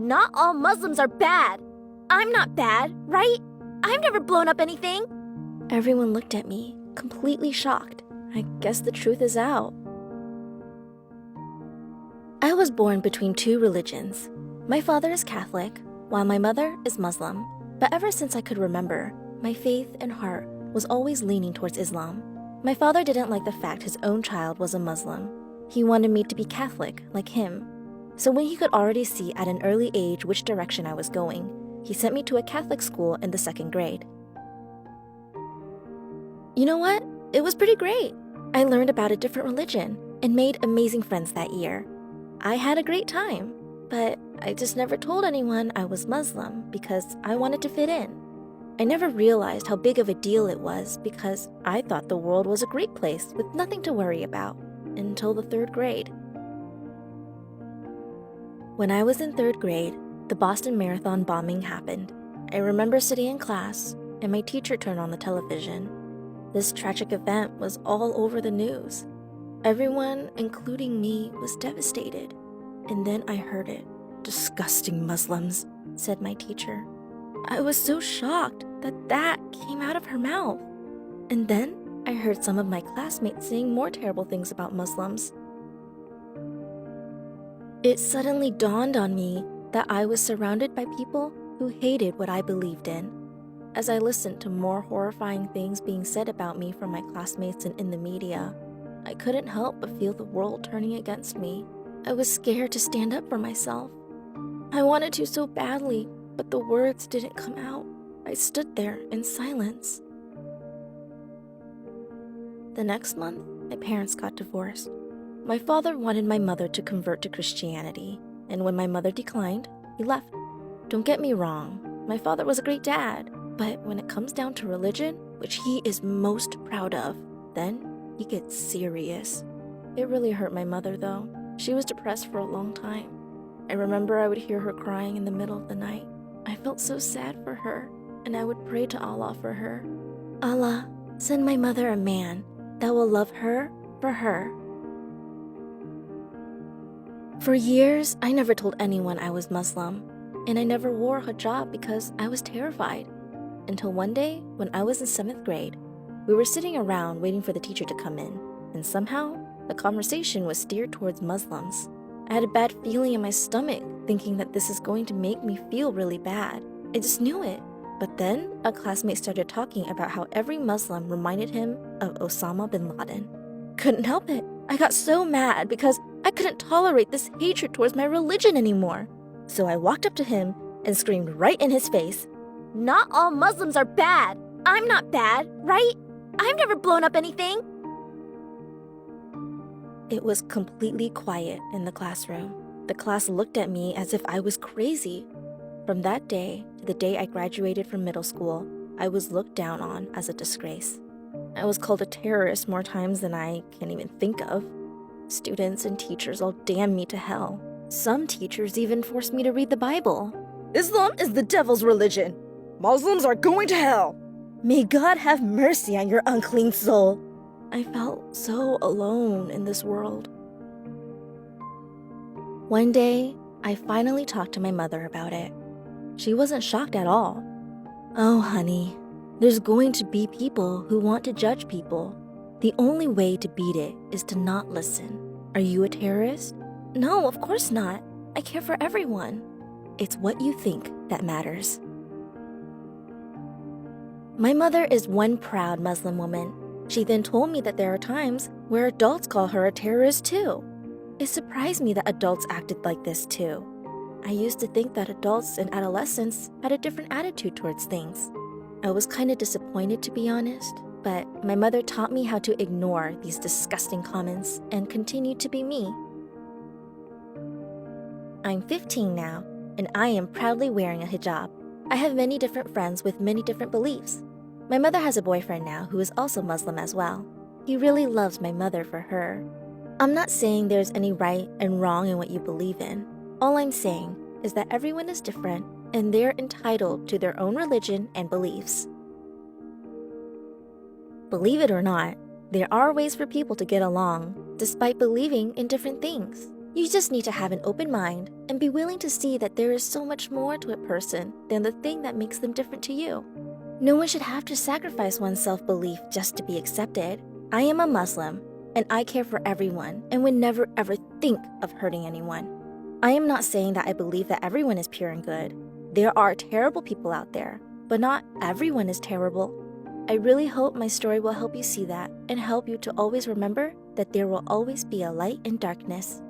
Not all Muslims are bad. I'm not bad, right? I've never blown up anything. Everyone looked at me, completely shocked. I guess the truth is out. I was born between two religions. My father is Catholic, while my mother is Muslim. But ever since I could remember, my faith and heart was always leaning towards Islam. My father didn't like the fact his own child was a Muslim. He wanted me to be Catholic, like him. So when he could already see at an early age which direction I was going, he sent me to a Catholic school in the 2nd grade. You know what? It was pretty great. I learned about a different religion and made amazing friends that year. I had a great time, but I just never told anyone I was Muslim because I wanted to fit in. I never realized how big of a deal it was because I thought the world was a great place with nothing to worry about until the 3rd grade. When I was in 3rd grade, the Boston Marathon bombing happened. I remember sitting in class and my teacher turned on the television. This tragic event was all over the news. Everyone, including me, was devastated. And then I heard it. "Disgusting Muslims," said my teacher. I was so shocked that came out of her mouth. And then I heard some of my classmates saying more terrible things about Muslims. It suddenly dawned on me that I was surrounded by people who hated what I believed in. As I listened to more horrifying things being said about me from my classmates and in the media, I couldn't help but feel the world turning against me. I was scared to stand up for myself. I wanted to so badly, but the words didn't come out. I stood there in silence. The next month, my parents got divorced. My father wanted my mother to convert to Christianity, and when my mother declined, he left. Don't get me wrong, my father was a great dad, but when it comes down to religion, which he is most proud of, then he gets serious. It really hurt my mother though. She was depressed for a long time. I remember I would hear her crying in the middle of the night. I felt so sad for her, and I would pray to Allah for her. Allah, send my mother a man that will love her for her. For years, I never told anyone I was Muslim, and I never wore a hijab because I was terrified. Until one day, when I was in 7th grade, we were sitting around waiting for the teacher to come in, and somehow, the conversation was steered towards Muslims. I had a bad feeling in my stomach, thinking that this is going to make me feel really bad. I just knew it. But then, a classmate started talking about how every Muslim reminded him of Osama bin Laden. Couldn't help it. I got so mad because I couldn't tolerate this hatred towards my religion anymore. So I walked up to him and screamed right in his face, "Not all Muslims are bad. I'm not bad, right? I've never blown up anything." It was completely quiet in the classroom. The class looked at me as if I was crazy. From that day to the day I graduated from middle school, I was looked down on as a disgrace. I was called a terrorist more times than I can even think of. Students and teachers all damned me to hell. Some teachers even forced me to read the Bible. "Islam is the devil's religion. Muslims are going to hell. May God have mercy on your unclean soul." I felt so alone in this world. One day, I finally talked to my mother about it. She wasn't shocked at all. "Oh, honey, there's going to be people who want to judge people. The only way to beat it is to not listen. Are you a terrorist?" "No, of course not. I care for everyone." "It's what you think that matters." My mother is one proud Muslim woman. She then told me that there are times where adults call her a terrorist too. It surprised me that adults acted like this too. I used to think that adults and adolescents had a different attitude towards things. I was kind of disappointed, to be honest, but my mother taught me how to ignore these disgusting comments and continue to be me. I'm 15 now, and I am proudly wearing a hijab. I have many different friends with many different beliefs. My mother has a boyfriend now who is also Muslim as well. He really loves my mother for her. I'm not saying there's any right and wrong in what you believe in. All I'm saying is that everyone is different and they're entitled to their own religion and beliefs. Believe it or not, there are ways for people to get along despite believing in different things. You just need to have an open mind and be willing to see that there is so much more to a person than the thing that makes them different to you. No one should have to sacrifice one's self-belief just to be accepted. I am a Muslim, and I care for everyone and would never ever think of hurting anyone. I am not saying that I believe that everyone is pure and good. There are terrible people out there, but not everyone is terrible. I really hope my story will help you see that and help you to always remember that there will always be a light in darkness.